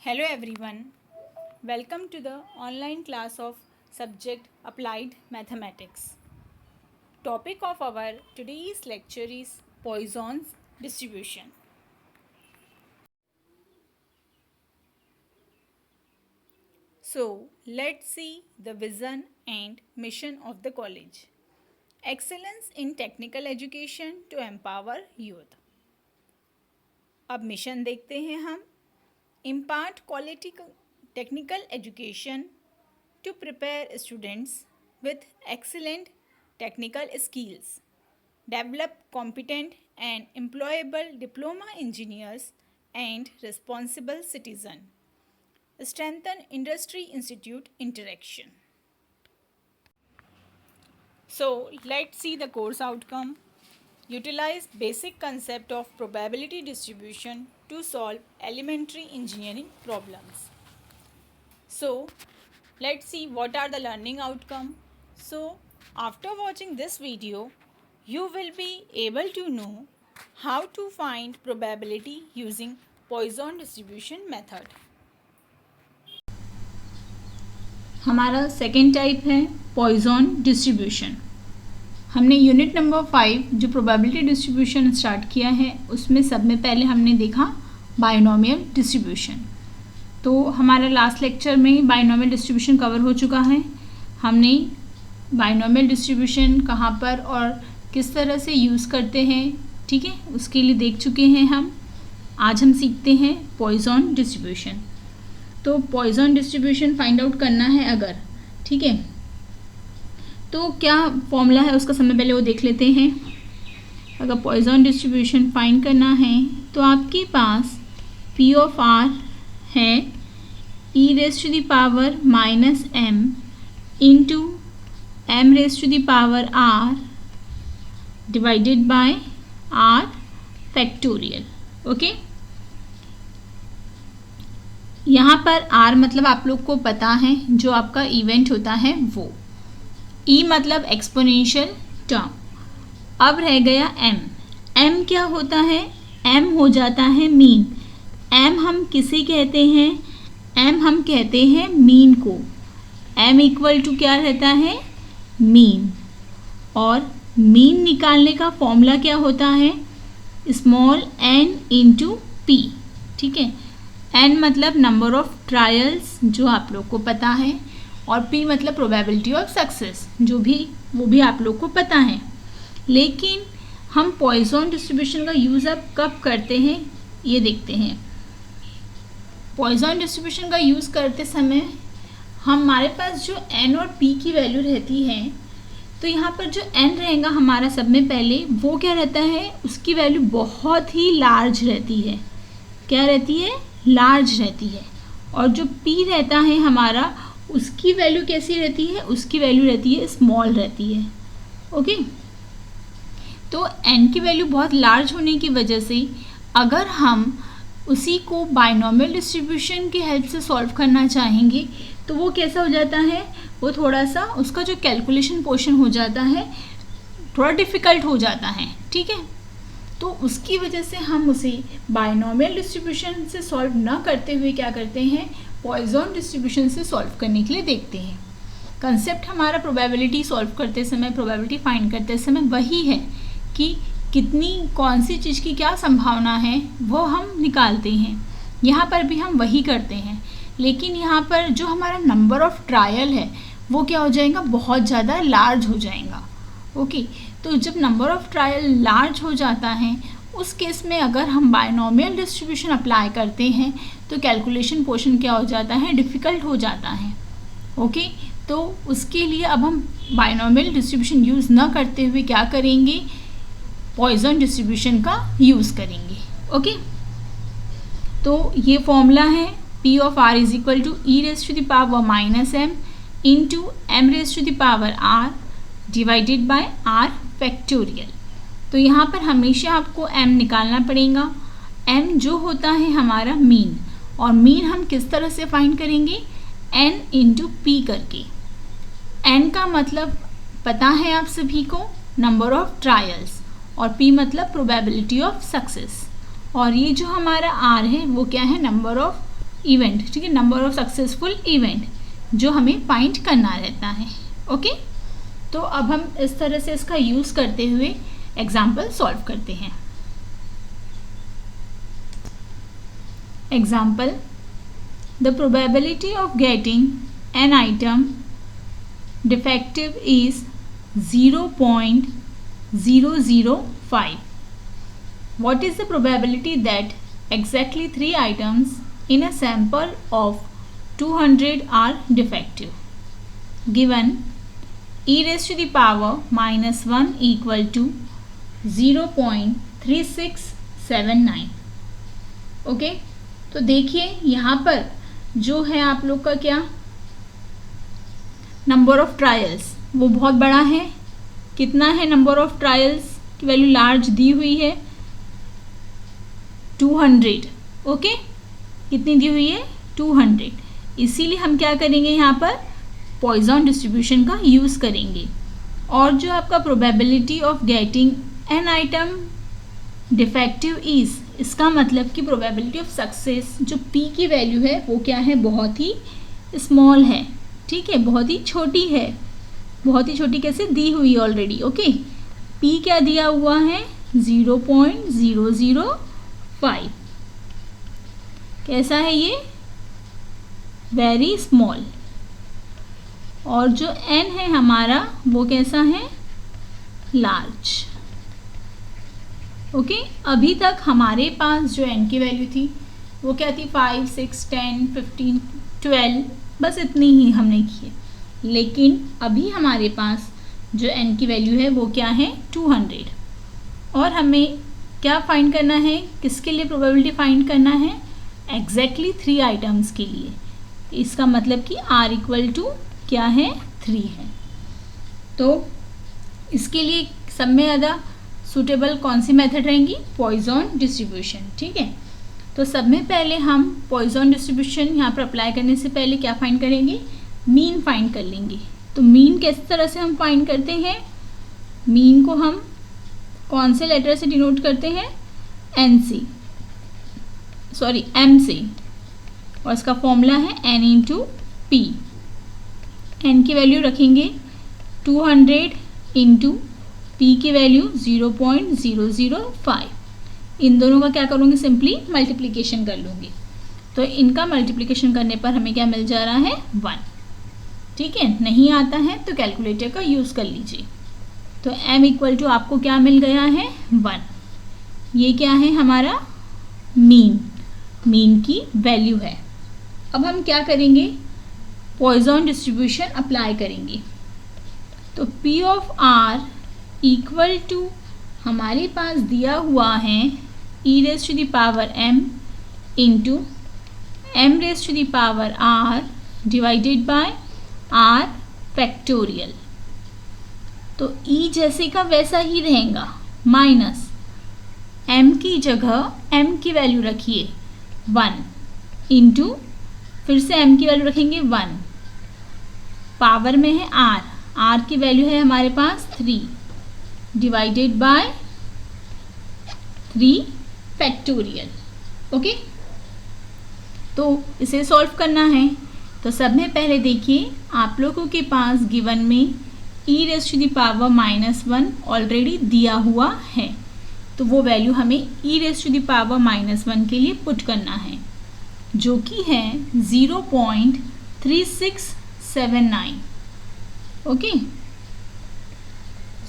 Hello everyone, welcome to the online class of subject Applied Mathematics. Topic of our today's lecture is Poisson's distribution. So let's see the vision and mission of the college. Excellence in technical education to empower youth. अब mission देखते हैं हम. Impart quality technical education to prepare students with excellent technical skills, develop competent and employable diploma engineers and responsible citizen, strengthen industry institute interaction. So let's see the course outcome. Utilize basic concept of probability distribution to solve elementary engineering problems. So let's see what are the learning outcome. So after watching this video, you will be able to know how to find probability using Poisson distribution method. हमारा second type है Poisson distribution. हमने unit number 5 जो probability distribution start किया है उसमें सब में पहले हमने देखा बाइनोमियल डिस्ट्रीब्यूशन. तो हमारा लास्ट लेक्चर में बाइनोमियल डिस्ट्रीब्यूशन कवर हो चुका है. हमने बाइनोमियल डिस्ट्रीब्यूशन कहाँ पर और किस तरह से यूज़ करते हैं, ठीक है, उसके लिए देख चुके हैं हम. आज हम सीखते हैं पॉइजन डिस्ट्रीब्यूशन. तो पॉइजन डिस्ट्रीब्यूशन फाइंड आउट करना है अगर, ठीक है, तो क्या फॉर्मूला है उसका समय पहले वो देख लेते हैं. अगर पॉइजन डिस्ट्रीब्यूशन फाइंड करना है तो आपके पास पी ऑफ आर है e raise to the power minus m into m raise to the power r divided by r factorial. Okay, यहाँ पर r मतलब आप लोग को पता है जो आपका इवेंट होता है वो, e मतलब एक्सपोनेंशियल टर्म. अब रह गया m. m क्या होता है? m हो जाता है मीन. m हम किसे कहते हैं? m हम कहते हैं मीन को. m इक्वल टू क्या रहता है? मीन. और मीन निकालने का फॉर्मूला क्या होता है? Small n into P. ठीक है, n मतलब नंबर ऑफ ट्रायल्स जो आप लोग को पता है, और p मतलब प्रोबेबिलिटी ऑफ सक्सेस जो भी वो भी आप लोग को पता है. लेकिन हम पॉइजन डिस्ट्रीब्यूशन का यूज़ अब कब करते हैं ये देखते हैं. पॉइजन डिस्ट्रीब्यूशन का यूज़ करते समय हमारे पास जो n और p की वैल्यू रहती है, तो यहाँ पर जो n रहेगा हमारा सब में पहले वो क्या रहता है, उसकी वैल्यू बहुत ही लार्ज रहती है. क्या रहती है? लार्ज रहती है. और जो p रहता है हमारा, उसकी वैल्यू कैसी रहती है? उसकी वैल्यू रहती है स्मॉल रहती है. ओके, तो n की वैल्यू बहुत लार्ज होने की वजह से अगर हम उसी को बाइनोमियल डिस्ट्रीब्यूशन की हेल्प से सॉल्व करना चाहेंगे तो वो कैसा हो जाता है, वो थोड़ा सा उसका जो कैलकुलेशन पोर्शन हो जाता है थोड़ा डिफ़िकल्ट हो जाता है. ठीक है, तो उसकी वजह से हम उसे बाइनोमियल डिस्ट्रीब्यूशन से सॉल्व ना करते हुए क्या करते हैं, पॉइजन डिस्ट्रीब्यूशन से सॉल्व करने के लिए देखते हैं. कंसेप्ट हमारा प्रोबेबिलिटी सॉल्व करते समय, प्रोबेबिलिटी फाइंड करते समय वही है कि कितनी कौन सी चीज़ की क्या संभावना है वो हम निकालते हैं. यहाँ पर भी हम वही करते हैं, लेकिन यहाँ पर जो हमारा नंबर ऑफ ट्रायल है वो क्या हो जाएगा, बहुत ज़्यादा लार्ज हो जाएगा. ओके, तो जब नंबर ऑफ ट्रायल लार्ज हो जाता है उस केस में अगर हम बाइनोमियल डिस्ट्रीब्यूशन अप्लाई करते हैं तो कैलकुलेशन पोर्शन क्या हो जाता है, डिफ़िकल्ट हो जाता है. ओके, तो उसके लिए अब हम बाइनोमियल डिस्ट्रीब्यूशन यूज़ ना करते हुए क्या करेंगे, पॉइजन डिस्ट्रीब्यूशन का यूज़ करेंगे. ओके, तो ये फॉर्मूला है P of R is equal to E raise to the power minus m into m raise to the power r divided by r factorial. तो यहाँ पर हमेशा आपको m निकालना पड़ेगा. m जो होता है हमारा मीन, और मीन हम किस तरह से फाइंड करेंगे, n इंटू पी करके. n का मतलब पता है आप सभी को, नंबर ऑफ ट्रायल्स, और p मतलब प्रोबेबिलिटी ऑफ सक्सेस. और ये जो हमारा r है वो क्या है, नंबर ऑफ इवेंट, ठीक है, नंबर ऑफ सक्सेसफुल इवेंट जो हमें फाइंड करना रहता है। ओके, तो अब हम इस तरह से इसका यूज़ करते हुए एग्जाम्पल सॉल्व करते हैं। Example, the probability of getting an item defective is 0.005. What is the probability that exactly 3 items in a sample of 200 are defective? Given e raised to the power minus 1 equal to 0.3679. Okay, तो देखिए यहाँ पर जो है आप लोग का क्या नंबर ऑफ ट्रायल्स वो बहुत बड़ा है। कितना है नंबर ऑफ ट्रायल्स की वैल्यू लार्ज दी हुई है 200। ओके, कितनी दी हुई है 200। इसीलिए हम क्या करेंगे यहाँ पर पॉइजन डिस्ट्रीब्यूशन का यूज़ करेंगे। और जो आपका probability of getting an item defective is, इसका मतलब कि प्रोबेबिलिटी ऑफ सक्सेस जो पी की वैल्यू है वो क्या है, बहुत ही स्मॉल है। ठीक है, बहुत ही छोटी है। बहुत ही छोटी कैसे दी हुई ऑलरेडी। ओके, पी क्या दिया हुआ है 0.005। कैसा है ये, वेरी स्मॉल। और जो एन है हमारा वो कैसा है, लार्ज। ओके, अभी तक हमारे पास जो एन की वैल्यू थी वो क्या थी 5, 6, 10, 15, 12, बस इतनी ही हमने की है। लेकिन अभी हमारे पास जो एन की वैल्यू है वो क्या है 200। और हमें क्या फाइंड करना है, किसके लिए प्रोबेबिलिटी फाइंड करना है, एग्जैक्टली 3 आइटम्स के लिए। इसका मतलब कि r इक्वल टू क्या है 3 है। तो इसके लिए सब में ज़्यादा सूटेबल कौन सी मेथड रहेंगी, पॉइजन डिस्ट्रीब्यूशन। ठीक है, तो सब में पहले हम पॉइजन डिस्ट्रीब्यूशन यहाँ पर अप्लाई करने से पहले क्या फाइंड करेंगे, मीन फाइंड कर लेंगे। तो मीन किस तरह से हम फाइंड करते हैं, मीन को हम कौन से लेटर से डिनोट करते हैं, एम से। और इसका फॉर्मूला है n इंटू पी। एन की वैल्यू रखेंगे 200 इंटू पी की वैल्यू 0.005। इन दोनों का क्या करूँगी, सिंपली मल्टीप्लिकेशन कर लूँगी। तो इनका मल्टीप्लिकेशन करने पर हमें क्या मिल जा रहा है 1। ठीक है, नहीं आता है तो कैलकुलेटर का यूज़ कर लीजिए। तो m इक्वल टू आपको क्या मिल गया है 1। ये क्या है हमारा मीन की वैल्यू है। अब हम क्या करेंगे, पॉइजन डिस्ट्रीब्यूशन अप्लाई करेंगे। तो P of R equal to हमारे पास दिया हुआ है e raise to the power m into m raise to the power r divided by r factorial. तो e जैसे का वैसा ही रहेगा, माइनस m की जगह m की वैल्यू रखिए 1 इंटू फिर से m की वैल्यू रखेंगे 1, पावर में है r की वैल्यू है हमारे पास 3 डिवाइडेड बाय 3 फैक्टोरियल। ओके, तो इसे सॉल्व करना है। तो सब में पहले देखिए आप लोगों के पास गिवन में e raise to the power -1 already दिया हुआ है। तो वो वैल्यू हमें e raise to the power -1 के लिए पुट करना है, जो कि है 0.3679। Okay,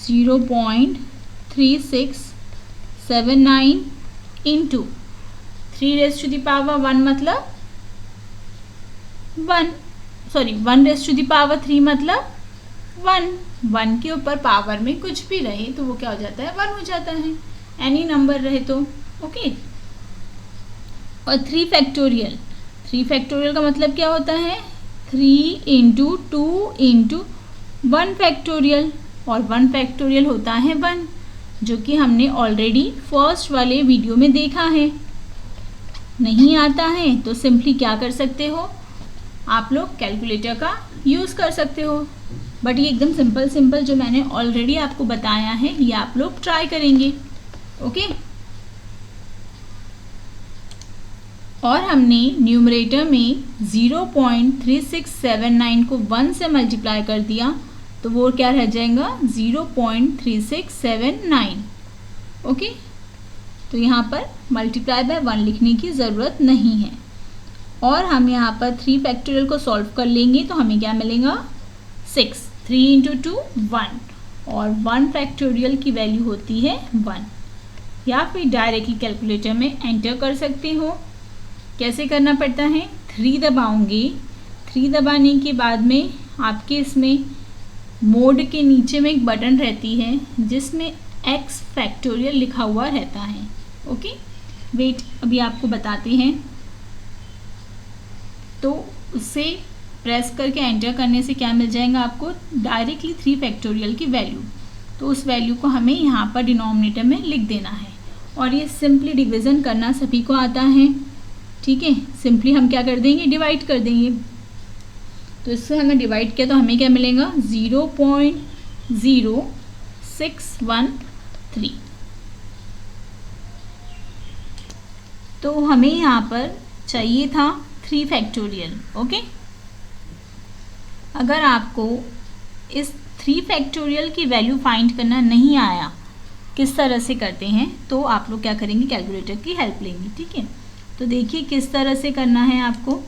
0.3679 into 3 raise to the power 1 मतलब 1 रेज़ टू द पावर 3 मतलब 1 के ऊपर पावर में कुछ भी रहे तो वो क्या हो जाता है 1 हो जाता है, एनी नंबर रहे तो। ओके, और 3 फैक्टोरियल का मतलब क्या होता है 3 इंटू 2 इंटू 1 फैक्टोरियल, और 1 फैक्टोरियल होता है 1, जो कि हमने ऑलरेडी फर्स्ट वाले वीडियो में देखा है। नहीं आता है तो सिंपली क्या कर सकते हो, आप लोग कैलकुलेटर का यूज़ कर सकते हो। बट ये एकदम सिंपल जो मैंने ऑलरेडी आपको बताया है ये आप लोग ट्राई करेंगे। ओके, और हमने न्यूमरेटर में 0.3679 को 1 से मल्टीप्लाई कर दिया तो वो क्या रह जाएगा 0.3679। ओके, तो यहाँ पर मल्टीप्लाई बाय 1 लिखने की ज़रूरत नहीं है। और हम यहाँ पर 3 फैक्टोरियल को सॉल्व कर लेंगे तो हमें क्या मिलेगा 6। 3 × 2 1 और 1 फैक्टोरियल की वैल्यू होती है 1। या फिर डायरेक्टली कैलकुलेटर में एंटर कर सकते हो। कैसे करना पड़ता है, 3 दबाओगे। 3 दबाने के बाद में आपके इसमें मोड के नीचे में एक बटन रहती है जिसमें x फैक्टोरियल लिखा हुआ रहता है। ओके, वेट अभी आपको बताते हैं। तो उससे प्रेस करके एंटर करने से क्या मिल जाएगा आपको डायरेक्टली 3 फैक्टोरियल की वैल्यू। तो उस वैल्यू को हमें यहाँ पर डिनोमिनेटर में लिख देना है। और ये सिंपली डिवीज़न करना सभी को आता है, ठीक है। सिंपली हम क्या कर देंगे, डिवाइड कर देंगे। तो इससे हमें डिवाइड किया तो हमें क्या मिलेगा 0.0613। तो हमें यहाँ पर चाहिए था 3 फैक्टोरियल। ओके, अगर आपको इस 3 फैक्टोरियल की वैल्यू फाइंड करना नहीं आया किस तरह से करते हैं तो आप लोग क्या करेंगे, कैलकुलेटर की हेल्प लेंगे, ठीक है। तो देखिए किस तरह से करना है। आपको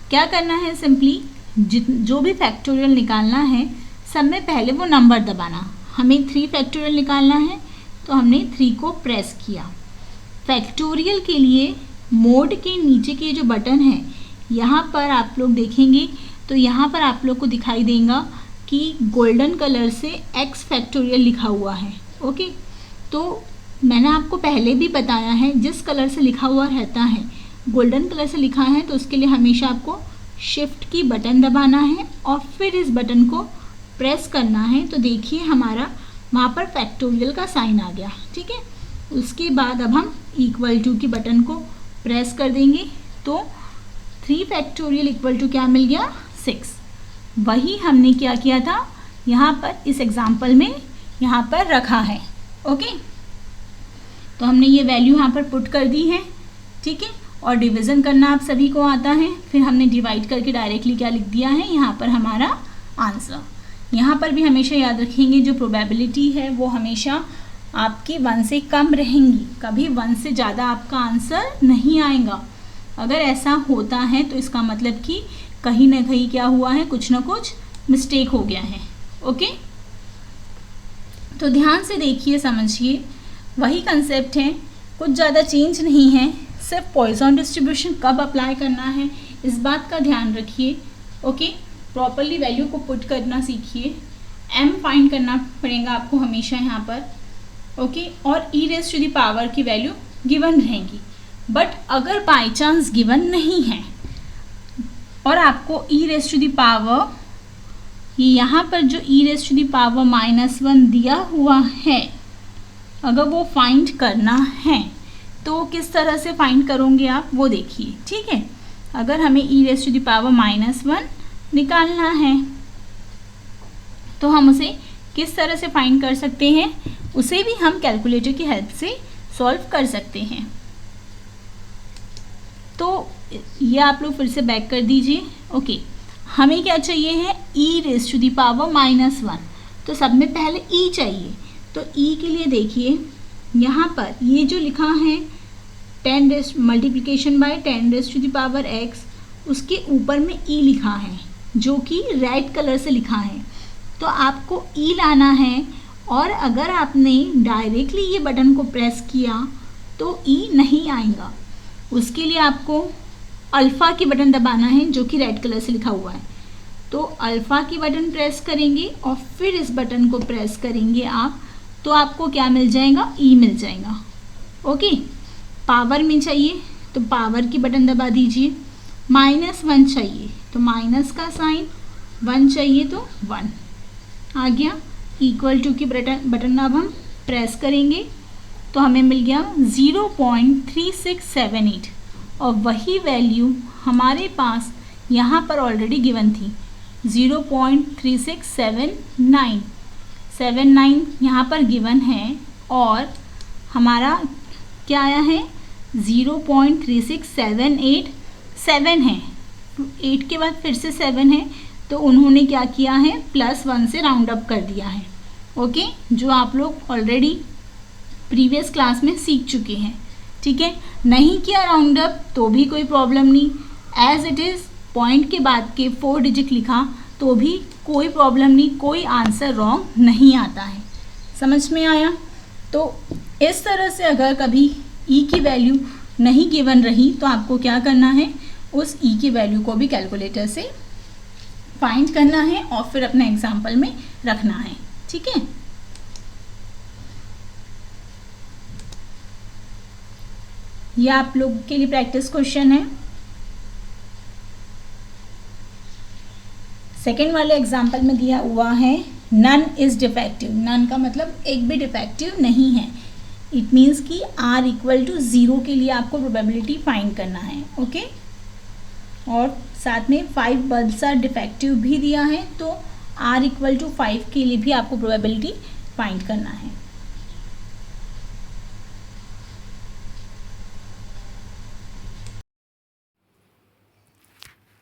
क्या करना है, सिंपली जो भी फैक्टोरियल निकालना है सब में पहले वो नंबर दबाना। हमें 3 फैक्टोरियल निकालना है तो हमने 3 को प्रेस किया। फैक्टोरियल के लिए मोड के नीचे के जो बटन है यहाँ पर आप लोग देखेंगे तो यहाँ पर आप लोग को दिखाई देगा कि गोल्डन कलर से x फैक्टोरियल लिखा हुआ है। ओके, तो मैंने आपको पहले भी बताया है जिस कलर से लिखा हुआ रहता है, गोल्डन कलर से लिखा है तो उसके लिए हमेशा आपको शिफ्ट की बटन दबाना है और फिर इस बटन को प्रेस करना है। तो देखिए हमारा वहाँ पर फैक्टोरियल का साइन आ गया, ठीक है। उसके बाद अब हम इक्वल टू की बटन को प्रेस कर देंगे तो 3 फैक्टोरियल इक्वल टू क्या मिल गया 6। वही हमने क्या किया था यहाँ पर इस एग्जाम्पल में यहाँ पर रखा है। ओके, तो हमने ये वैल्यू यहाँ पर पुट कर दी है, ठीक है। और डिवीज़न करना आप सभी को आता है। फिर हमने डिवाइड करके डायरेक्टली क्या लिख दिया है यहाँ पर हमारा आंसर। यहाँ पर भी हमेशा याद रखेंगे जो प्रोबेबिलिटी है वो हमेशा आपकी 1 से कम रहेंगी, कभी 1 से ज़्यादा आपका आंसर नहीं आएगा। अगर ऐसा होता है तो इसका मतलब कि कहीं ना कहीं क्या हुआ है, कुछ ना कुछ मिस्टेक हो गया है। ओके, तो ध्यान से देखिए, समझिए, वही कंसेप्ट है, कुछ ज़्यादा चेंज नहीं है। सिर्फ पॉइसन डिस्ट्रीब्यूशन कब अप्लाई करना है इस बात का ध्यान रखिए। ओके, प्रॉपरली वैल्यू को पुट करना सीखिए। m फाइंड करना पड़ेगा आपको हमेशा यहाँ पर। ओके, और e raise to the power की वैल्यू गिवन रहेंगी। बट अगर बाई चांस गिवन नहीं है और आपको e raise to the power, यहाँ पर जो e raise to the power -1 दिया हुआ है, अगर वो फाइंड करना है तो किस तरह से फाइंड करोगे आप वो देखिए, ठीक है। अगर हमें e raise to the power -1 निकालना है तो हम उसे किस तरह से फाइंड कर सकते हैं, उसे भी हम कैलकुलेटर की हेल्प से सॉल्व कर सकते हैं। तो ये आप लोग फिर से बैक कर दीजिए। ओके, हमें क्या चाहिए है, e raise to the power -1। तो सब में पहले e चाहिए। तो e के लिए देखिए यहाँ पर ये जो लिखा है 10 multiplication by 10 raise to the power x, उसके ऊपर में e लिखा है जो कि रेड कलर से लिखा है। तो आपको e लाना है और अगर आपने डायरेक्टली ये बटन को प्रेस किया तो e नहीं आएगा। उसके लिए आपको अल्फ़ा की बटन दबाना है जो कि रेड कलर से लिखा हुआ है। तो अल्फ़ा की बटन प्रेस करेंगे और फिर इस बटन को प्रेस करेंगे आप, तो आपको क्या मिल जाएगा, e मिल जाएगा। ओके, पावर में चाहिए तो पावर की बटन दबा दीजिए। -1 चाहिए तो माइनस का साइन, 1 चाहिए तो 1 आ गया। इक्वल टू की बटन अब हम प्रेस करेंगे तो हमें मिल गया 0.3678 और वही वैल्यू हमारे पास यहाँ पर ऑलरेडी गिवन थी 0.3679 यहाँ पर गिवन है। और हमारा क्या आया है 0.36787 है, 8 के बाद फिर से 7 है, तो उन्होंने क्या किया है, +1 से राउंड अप कर दिया है। ओके, जो आप लोग ऑलरेडी प्रीवियस क्लास में सीख चुके हैं। ठीक है, नहीं किया राउंड अप तो भी कोई प्रॉब्लम नहीं, एज इट इज़ पॉइंट के बाद के 4 डिजिट लिखा तो भी कोई प्रॉब्लम नहीं, कोई आंसर रॉन्ग नहीं आता है। समझ में आया? तो इस तरह से अगर कभी ई की वैल्यू नहीं गिवन रही तो आपको क्या करना है, उस ई की वैल्यू को भी कैलकुलेटर से फाइंड करना है और फिर अपने एग्जाम्पल में रखना है। ठीक है, यह आप लोग के लिए प्रैक्टिस क्वेश्चन है। सेकेंड वाले एग्जाम्पल में दिया हुआ है नन इज डिफेक्टिव। नन का मतलब एक भी डिफेक्टिव नहीं है। इट मीन्स कि r इक्वल टू 0 के लिए आपको प्रोबेबिलिटी फाइंड करना है। ओके, और साथ में 5 बल्ब्स आर डिफेक्टिव भी दिया है, तो r इक्वल टू 5 के लिए भी आपको प्रोबेबिलिटी फाइंड करना है।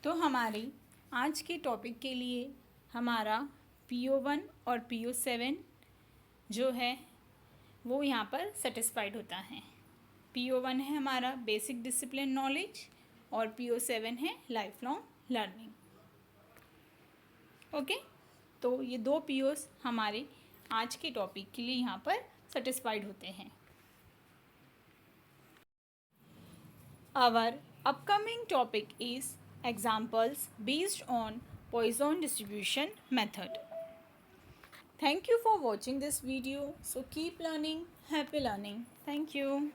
तो हमारी आज के टॉपिक के लिए हमारा PO1 और PO7 जो है वो यहाँ पर सेटिस्फाइड होता है। PO1 है हमारा बेसिक डिसिप्लिन नॉलेज और PO7 है लाइफ लॉन्ग लर्निंग। ओके, तो ये 2 POs हमारे आज के टॉपिक के लिए यहाँ पर सेटिस्फाइड होते हैं। Our upcoming topic is examples based on Poisson distribution method. Thank you for watching this video. So keep learning. Happy learning. Thank you.